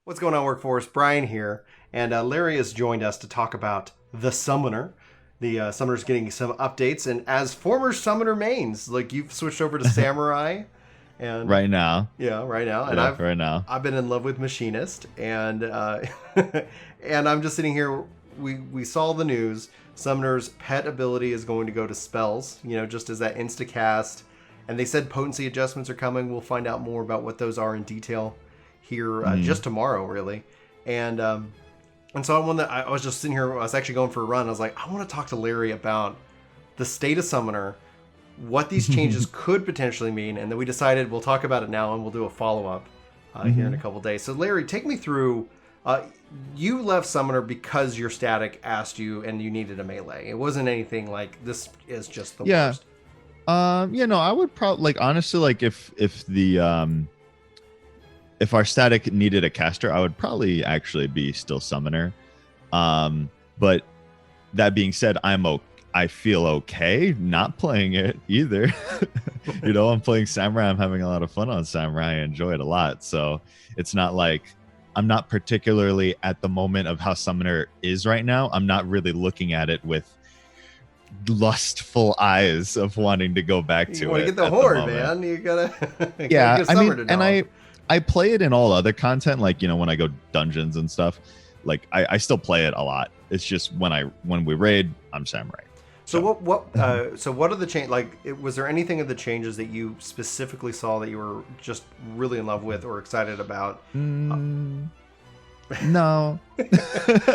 What's going on, Workforce? Brian here, and Larry has joined us to talk about the Summoner. The Summoner's getting some updates, and as former Summoner mains, like you've switched over to Samurai, and Right now. yeah, right now, and Yeah, right now. I've been in love with Machinist, and and I'm just sitting here. We saw the news. Summoner's pet ability is going to go to spells, just as that instacast, and they said potency adjustments are coming. We'll find out more about what those are in detail here just tomorrow, really. And so I was just sitting here. I was actually going for a run. I was like, I want to talk to Larry about the state of Summoner, what these changes could potentially mean, and then we decided we'll talk about it now and we'll do a follow-up here in a couple days. So Larry, take me through. You left Summoner because your static asked you and you needed a melee. It wasn't anything like this is just the worst. I would probably honestly if our static needed a caster, I would probably actually be still Summoner. But that being said, I feel okay not playing it either. I'm playing Samurai. I'm having a lot of fun on Samurai. I enjoy it a lot. So it's not like I'm not particularly at the moment of how Summoner is right now. I'm not really looking at it with lustful eyes of wanting to go back to it. You want to get the horde, man. You gotta I play it in all other content, when I go dungeons and stuff. I still play it a lot. It's just when we raid, I'm Samurai. So what are the change? Was there anything of the changes that you specifically saw that you were just really in love with or excited about? No.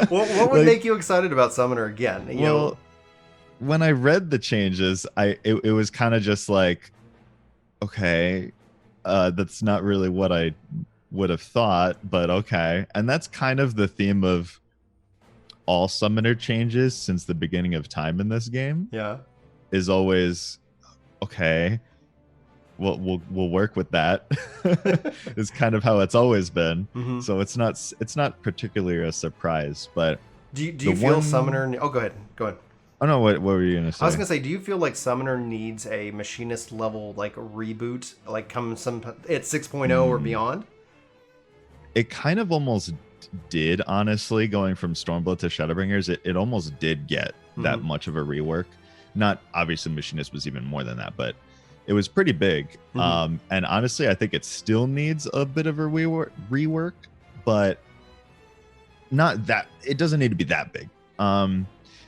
What would make you excited about Summoner again? When I read the changes, it was kind of just like, okay, that's not really what I would have thought, but okay. And that's kind of the theme of all Summoner changes since the beginning of time in this game. Yeah, is always okay. We'll work with that. Is kind of how it's always been. Mm-hmm. So it's not particularly a surprise. But do you feel Summoner? Oh, go ahead. Oh no, what were you gonna say? I was gonna say, do you feel like Summoner needs a Machinist level reboot, at 6.0 or beyond? It kind of almost did, honestly, going from Stormblood to Shadowbringers. It almost did get that much of a rework. Not obviously Machinist was even more than that, but it was pretty big. And honestly, I think it still needs a bit of a rework, but not that it doesn't need to be that big.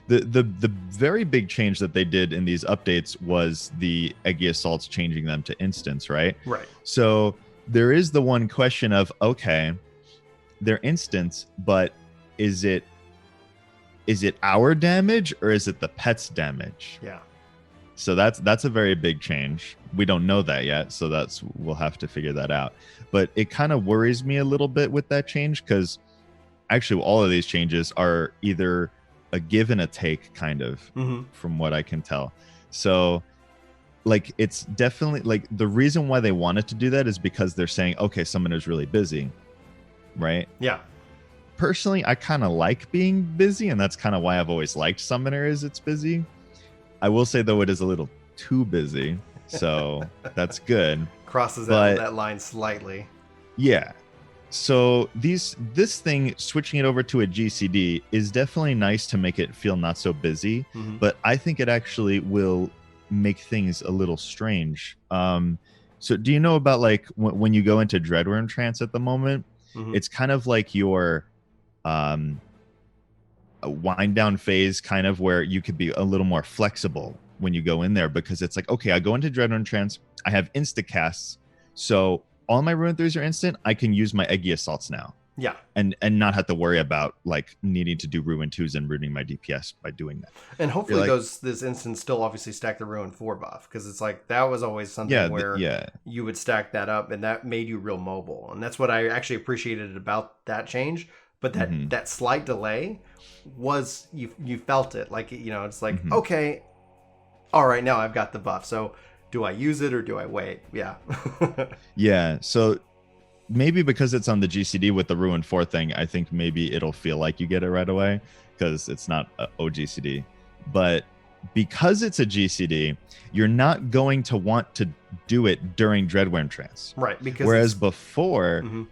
The very big change that they did in these updates was the Eggy Assaults changing them to instants, right? Right. So there is the one question of, okay, they're instants, but is it our damage or is it the pet's damage? Yeah. So that's a very big change. We don't know that yet, so we'll have to figure that out. But it kind of worries me a little bit with that change, because actually all of these changes are either a give and a take, kind of, from what I can tell. So it's definitely the reason why they wanted to do that is because they're saying, okay, Summoner's really busy, right? Yeah. Personally, I kind of like being busy, and that's kind of why I've always liked Summoner, is it's busy. I will say, though, it is a little too busy, so that's good. Crosses that line slightly. Yeah. So this thing, switching it over to a GCD, is definitely nice to make it feel not so busy, but I think it actually will make things a little strange. So do you know about when you go into Dreadworm Trance at the moment? It's kind of like your a wind down phase, kind of, where you could be a little more flexible when you go in there, because it's like, okay, I go into Dreadworm Trance, I have insta-casts, so all my Ruin 3s are instant. I can use my Eggy Assaults now. Yeah. And not have to worry about needing to do Ruin 2s and ruining my DPS by doing that. And hopefully this instance still obviously stack the Ruin 4 buff, because it's that was always something where you would stack that up and that made you real mobile. And that's what I actually appreciated about that change. But that slight delay was, you felt it. It's okay, all right, now I've got the buff. So do I use it or do I wait? Yeah. Yeah. So maybe because it's on the GCD with the Ruin 4 thing, I think maybe it'll feel like you get it right away, because it's not a OGCD. But because it's a GCD, you're not going to want to do it during Dreadworm Trance. Right. Because whereas before,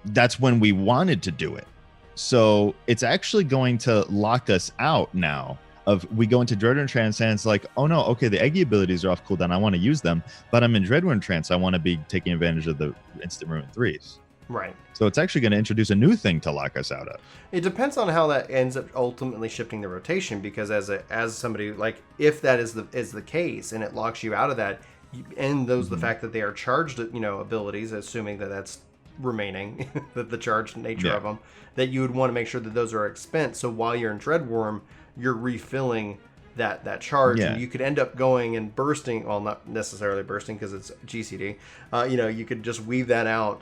that's when we wanted to do it. So it's actually going to lock us out now of we go into Dreadwind Trance and it's like, oh no, okay, the Eggy abilities are off cooldown. I want to use them, but I'm in Dreadwind Trance. I want to be taking advantage of the instant ruin 3s. Right. So it's actually going to introduce a new thing to lock us out of. It depends on how that ends up ultimately shifting the rotation, because as somebody, like, if that is the case and it locks you out of that, and those the fact that they are charged, abilities, assuming that that's remaining, that the charged nature of them, that you would want to make sure that those are expensed. So while you're in Dreadworm, you're refilling that charge, and you could end up going and bursting, well, not necessarily bursting because it's GCD, you could just weave that out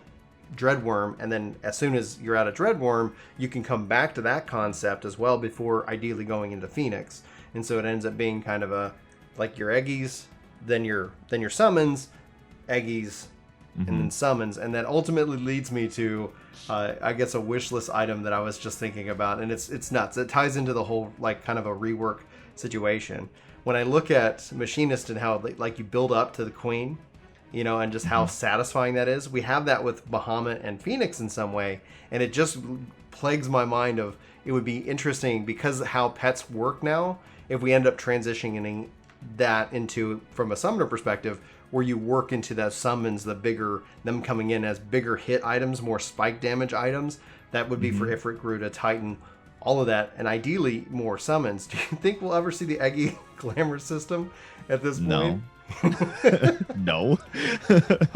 Dreadworm, and then as soon as you're out of Dreadworm, you can come back to that concept as well before ideally going into Phoenix. And so it ends up being kind of a, like, your Eggies, then your summons, Eggies, and then summons, and that ultimately leads me to I guess a wishlist item that I was just thinking about, and it's nuts. It ties into the whole, like, kind of a rework situation. When I look at Machinist and how, like, you build up to the Queen, and just how satisfying that is. We have that with Bahamut and Phoenix in some way, and it just plagues my mind of, it would be interesting because how pets work now, if we end up transitioning that into, from a summoner perspective, where you work into those summons, the bigger, them coming in as bigger hit items, more spike damage items, that would be for Ifrit, Garuda, Titan, all of that, and ideally more summons. Do you think we'll ever see the Eggy Glamour system at this point? No.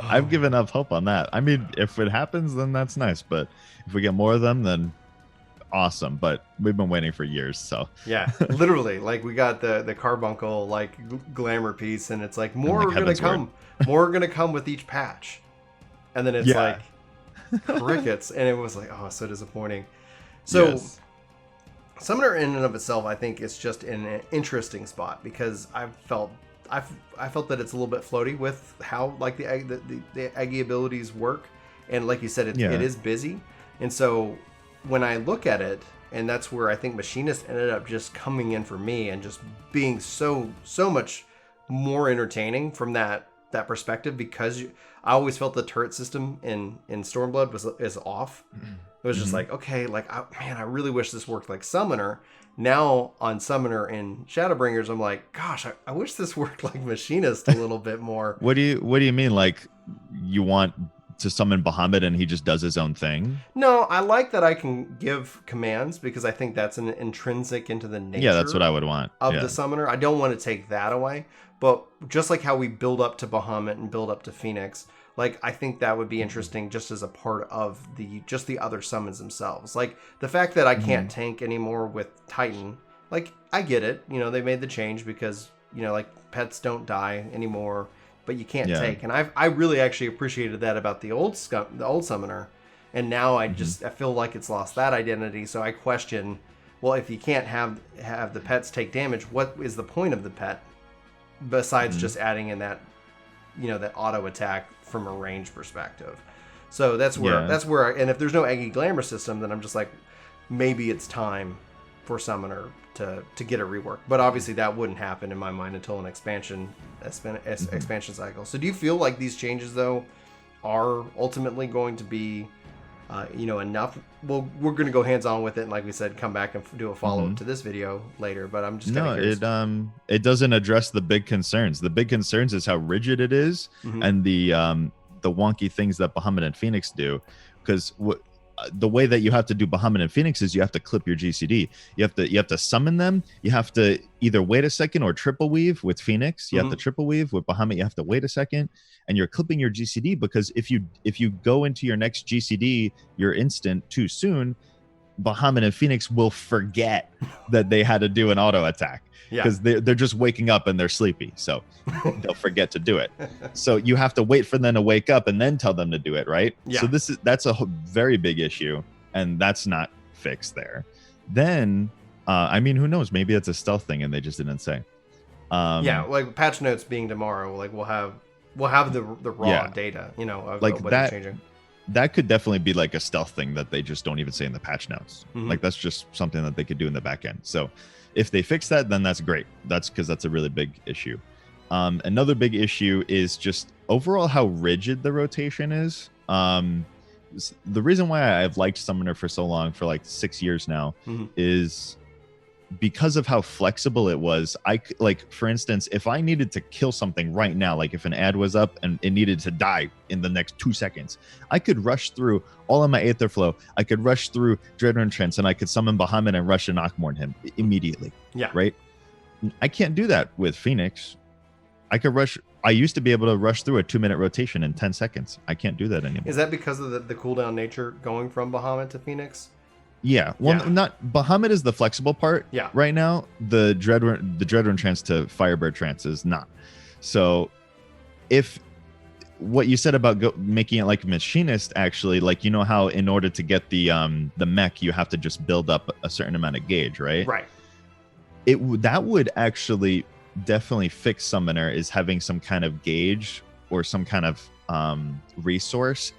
I've given up hope on that. I mean, if it happens, then that's nice, but if we get more of them, then awesome. But we've been waiting for years, so yeah, literally, like, we got the Carbuncle, like, glamour piece, and it's like, more are gonna come more are gonna come with each patch, and then it's like crickets, and it was like, oh, so disappointing. So Summoner in and of itself, I think, is just in an interesting spot, because I felt that it's a little bit floaty with how, like, the Eggy abilities work, and like you said, it is busy. And so when I look at it, and that's where I think Machinist ended up just coming in for me and just being so much more entertaining from that perspective, because I always felt the turret system in Stormblood is off. It was just like, okay, like, I really wish this worked like Summoner. Now on Summoner and Shadowbringers, I'm like, gosh, I wish this worked like Machinist a little bit more. What do you mean? Like, you want to summon Bahamut and he just does his own thing? No, I like that I can give commands, because I think that's an intrinsic into the nature. Yeah, that's what I would want of the Summoner. I don't want to take that away, but just like how we build up to Bahamut and build up to Phoenix, like, I think that would be interesting just as a part of the other summons themselves. Like, the fact that I can't tank anymore with Titan, like, I get it. They made the change because, like, pets don't die anymore, but you can't take. And I really actually appreciated that about the old Summoner. And now I feel like it's lost that identity. So I question, well, if you can't have the pets take damage, what is the point of the pet besides just adding in that, that auto attack from a range perspective? So that's where and if there's no Eggy Glamour system, then I'm just like, maybe it's time for Summoner to get a rework. But obviously that wouldn't happen in my mind until an expansion cycle. So do you feel like these changes, though, are ultimately going to be enough? Well, we're going to go hands-on with it, and like we said, come back and do a follow-up to this video later, but I'm just kind of curious. It doesn't address the big concerns. The big concerns is how rigid it is, and the wonky things that Bahamut and Phoenix do, because the way that you have to do Bahamut and Phoenix is you have to clip your GCD. You have to summon them. You have to either wait a second or triple weave with Phoenix. You have to triple weave with Bahamut. You have to wait a second, and you're clipping your GCD, because if you go into your next GCD, your instant too soon, Bahamut and Phoenix will forget that they had to do an auto attack, because they're just waking up and they're sleepy, so they'll forget to do it. So you have to wait for them to wake up and then tell them to do it, right? So that's a very big issue, and that's not fixed there. Then I mean, who knows, maybe it's a stealth thing and they just didn't say. Like patch notes being tomorrow, like we'll have the raw data, of like what that is changing. That could definitely be like a stealth thing that they just don't even say in the patch notes. Like, that's just something that they could do in the back end. So if they fix that, then that's great. That's because that's a really big issue. Another big issue is just overall how rigid the rotation is. the reason why I've liked Summoner for so long, for like 6 years now, is because of how flexible it was. Like, for instance, if I needed to kill something right now, like if an ad was up and it needed to die in the next 2 seconds, I could rush through all of my Aether Flow. I could rush through Dreadrun Trance, and I could summon Bahamut and rush and Knockmorn him immediately. Yeah. Right? I can't do that with Phoenix. I used to be able to rush through a 2-minute rotation in 10 seconds. I can't do that anymore. Is that because of the cooldown nature going from Bahamut to Phoenix? Yeah. Well, not Bahamut is the flexible part. Yeah. Right now, the Dreadrun Trance to Firebird Trance is not. So, if what you said about making it like Machinist, actually, like, you know how in order to get the mech, you have to just build up a certain amount of gauge, right? Right. That would actually definitely fix Summoner, is having some kind of gauge or some kind of resource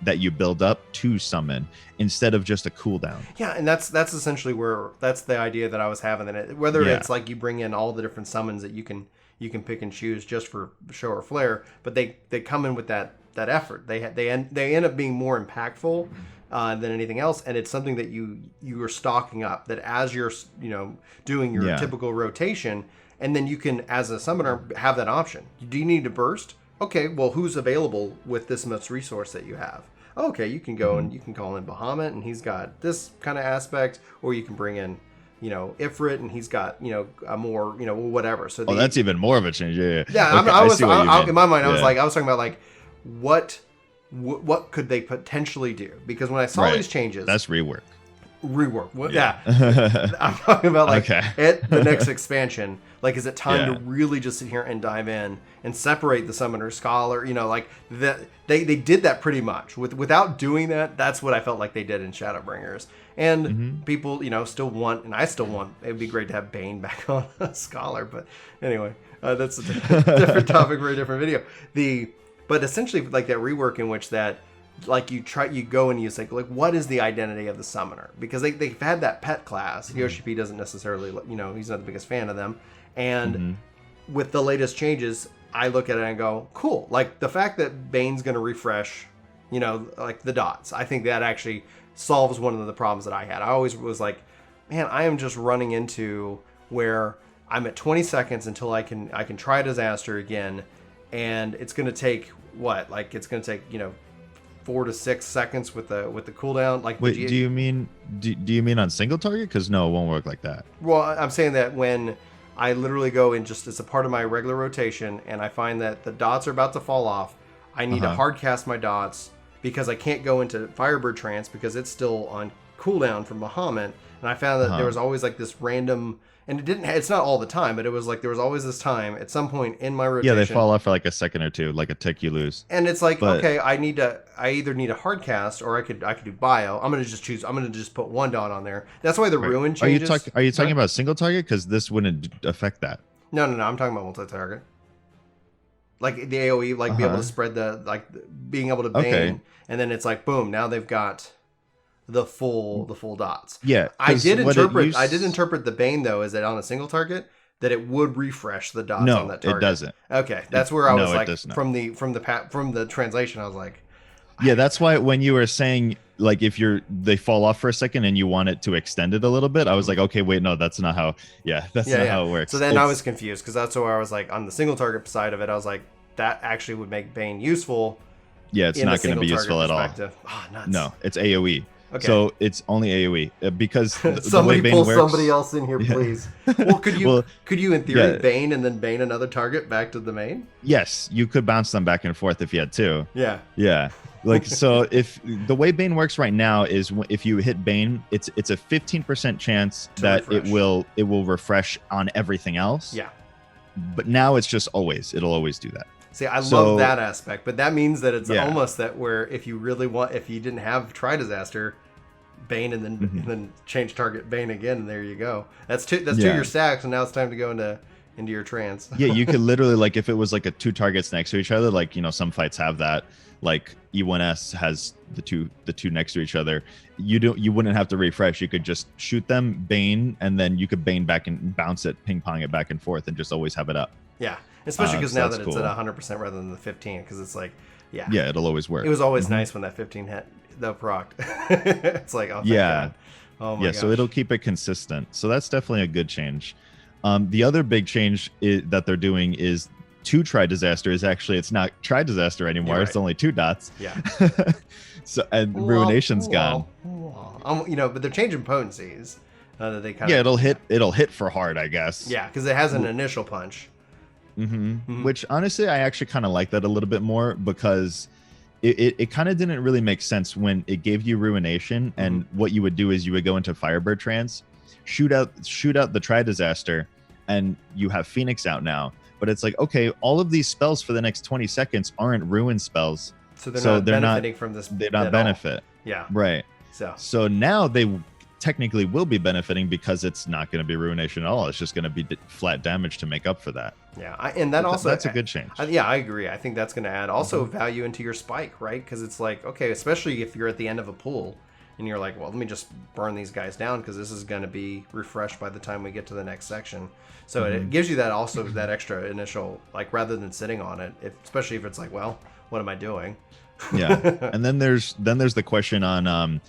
that you build up to summon instead of just a cooldown. Yeah, and that's essentially that's the idea that I was having. That whether it's like you bring in all the different summons that you can pick and choose just for show or flair, but they come in with that effort. They end up being more impactful than anything else, and it's something that you are stocking up. That as you're doing your typical rotation, and then you can, as a summoner, have that option. Do you need to burst? Okay, well, who's available with this much resource that you have? Okay, you can go and you can call in Bahamut, and he's got this kind of aspect, or you can bring in, Ifrit, and he's got, a more, whatever. So that's even more of a change. Yeah. Yeah, okay, in my mind, I was talking about like, what could they potentially do? Because when I saw these changes, that's rework. Yeah. I'm talking about at the next expansion, like, is it time to really just sit here and dive in and separate the summoner scholar? Like that they did that pretty much without doing that. That's what I felt like they did in Shadowbringers. And people, still want, and I still want, it'd be great to have Bane back on a scholar. But anyway, that's a different topic for a different video. But essentially, like that rework in which that, like, you go and you say, like, what is the identity of the summoner? Because they've had that pet class. Yoshi P doesn't necessarily, he's not the biggest fan of them. And with the latest changes, I look at it and go, cool. Like, the fact that Bane's going to refresh, like the dots, I think that actually solves one of the problems that I had. I always was like, man, I am just running into where I'm at 20 seconds until I can try Disaster again. And it's going to take what? Like, it's going to take, 4 to 6 seconds with the cooldown. Like, wait, do you mean on single target? Because no, it won't work like that. Well, I'm saying that when I literally go in just as a part of my regular rotation, and I find that the dots are about to fall off, I need to hard cast my dots because I can't go into Firebird Trance because it's still on cooldown from Bahamut. And I found that there was always like this random, and it's not all the time, but it was like there was always this time at some point in my rotation. Yeah, they fall off for like a second or two, like a tick you lose. And it's like, okay, I either need a hard cast or I could do bio. I'm gonna just put one dot on there. That's why the ruin changes. Are you talking about single target? Because this wouldn't affect that. No. I'm talking about multi-target. Like the AOE, like be able to spread being able to bane, and then it's like boom. Now they've got the full dots. Yeah, I did interpret the bane though as that on a single target that it would refresh the dots on that target. No, it doesn't. Okay, that's where I was like from the translation I was like, yeah, that's why when you were saying like if they fall off for a second and you want it to extend it a little bit, I was like, okay, wait, no, that's not how. Yeah, that's not how it works. So then I was confused because that's where I was like on the single target side of it, I was like that actually would make bane useful. Yeah, it's not going to be useful at all. Oh, nuts. No, it's AOE. Okay. So it's only AOE because somebody pull somebody else in here, please. Well, could you in theory bane and then bane another target back to the main? Yes, you could bounce them back and forth if you had to. Yeah. Like, so if the way Bane works right now is if you hit Bane, it's a 15% chance that refresh. it will refresh on everything else. Yeah. But now it's just it'll always do that. See, I love that aspect, but that means that it's almost that where if you didn't have Try Disaster, Bane and then change target Bane again, and there you go. That's two your stacks, and now it's time to go into your trance. Yeah, you could literally, like, if it was like a 2 targets next to each other, like, some fights have that. Like E1S has the two next to each other. You wouldn't have to refresh. You could just shoot them, Bane, and then you could Bane back and bounce it, ping pong it back and forth, and just always have it up. Yeah. Especially because now that it's at 100% rather than the 15, because it's like, yeah, it'll always work. It was always nice when that 15 hit. that procced. It's like, oh, thank God. Oh my gosh. So it'll keep it consistent. So that's definitely a good change. The other big change that they're doing is to try disaster is actually, it's not try disaster anymore. Right. It's only 2 dots. Yeah. So and ruination's gone. But they're changing potencies. That they kind of it'll hit for hard, I guess. Yeah, because it has an initial punch. Which honestly, I actually kind of like that a little bit more, because it kind of didn't really make sense when it gave you ruination, and what you would do is you would go into Firebird trance, shoot out the Try Disaster, and you have Phoenix out now. But it's like, okay, all of these spells for the next 20 seconds aren't ruin spells. So they're not benefiting from this. They don't benefit. Yeah. Right. So now they technically will be benefiting, because it's not going to be ruination at all. It's just going to be flat damage to make up for that. Yeah, and that also that's a good change. Yeah, I agree. I think that's going to add also value into your spike, right? Because it's like, okay, especially if you're at the end of a pool and you're like, well, let me just burn these guys down because this is going to be refreshed by the time we get to the next section. So it gives you that also that extra initial, like, rather than sitting on it, especially if it's like, well, what am I doing? Yeah, and then there's the question on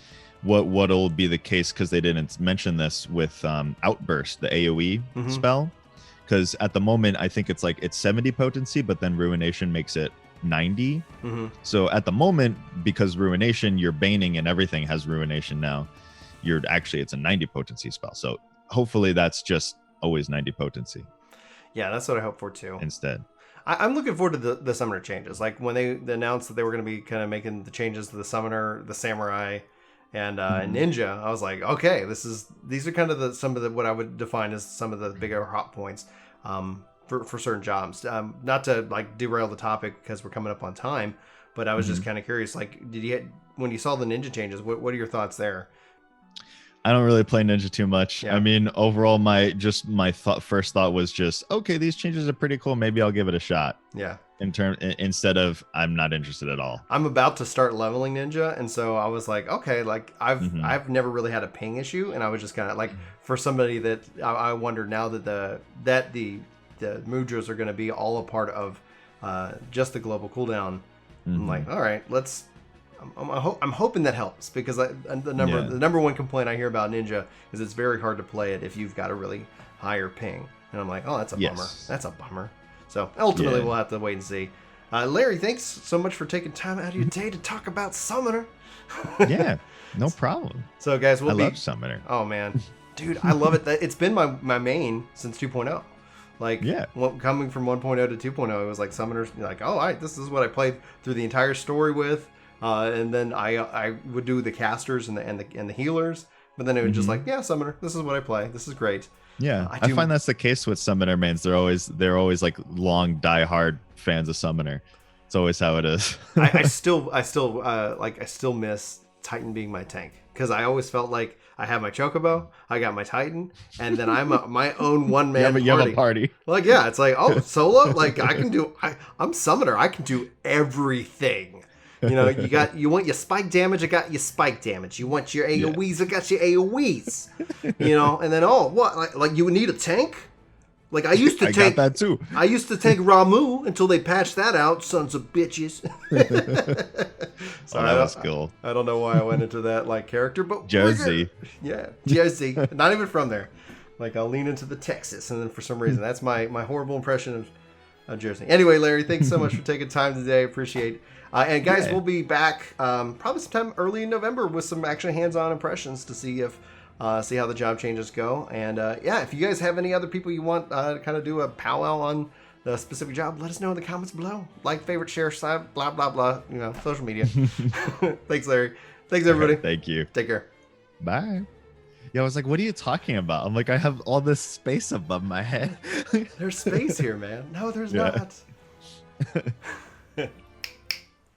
what'll be the case, because they didn't mention this with Outburst, the AoE spell, because at the moment I think it's 70 potency, but then ruination makes it 90. So at the moment, because ruination, your baning and everything has ruination now, it's a 90 potency spell. So hopefully that's just always 90 potency. Yeah, that's what I hope for too. Instead, I'm looking forward to the summoner changes. Like when they announced that they were going to be kind of making the changes to the summoner, the samurai, and ninja, I was like, okay, these are kind of some of the what I would define as some of the bigger hot points for certain jobs. Not to like derail the topic because we're coming up on time, but I was just kind of curious. Like, when you saw the ninja changes, what are your thoughts there? I don't really play ninja too much. Yeah. I mean, overall, my first thought was just, okay, these changes are pretty cool. Maybe I'll give it a shot. Yeah. Instead of I'm not interested at all. I'm about to start leveling ninja, and so I was like, okay, like I've never really had a ping issue, and I was just kind of like, for somebody that I wonder now that the mudras are going to be all a part of just the global cooldown. I'm like, all right, let's. I'm hoping that helps, because the number one complaint I hear about ninja is it's very hard to play it if you've got a really higher ping, and I'm like, oh, that's a bummer. That's a bummer. So ultimately, we'll have to wait and see. Larry, thanks so much for taking time out of your day to talk about Summoner. Yeah, no problem. So guys, I love Summoner. Oh man, dude, I love it. It's been my main since 2.0. Like, coming from 1.0 to 2.0, it was like Summoners. Like, oh, all right, this is what I played through the entire story with. And then I would do the casters and the healers, but then it would just like, yeah, Summoner, this is what I play. This is great. Yeah, I find that's the case with Summoner mains. They're always like long diehard fans of Summoner. It's always how it is. I still miss Titan being my tank, because I always felt like I have my Chocobo, I got my Titan, and then I'm my own one man party. You have a party. Like, yeah, it's like, oh, solo, like I'm Summoner, I can do everything. You know, you want your spike damage, I got your spike damage. You want your AoEs, I got your AoEs. You know, and then like you would need a tank? Like I used to I got that too. I used to take Ramu until they patched that out, sons of bitches. So that was cool. I don't know why I went into that like character, but Jersey. Yeah, Jersey. Not even from there. Like I'll lean into the Texas, and then for some reason that's my horrible impression of Jersey. Anyway, Larry, thanks so much for taking time today. Appreciate it. And guys, we'll be back probably sometime early in November with some actually hands-on impressions to see how the job changes go. And if you guys have any other people you want to kind of do a powwow on the specific job, let us know in the comments below. Like, favorite, share, side, blah blah blah. You know, social media. Thanks, Larry. Thanks, everybody. Thank you. Take care. Bye. Yeah, I was like, what are you talking about? I'm like, I have all this space above my head. There's space here, man. No, there's not.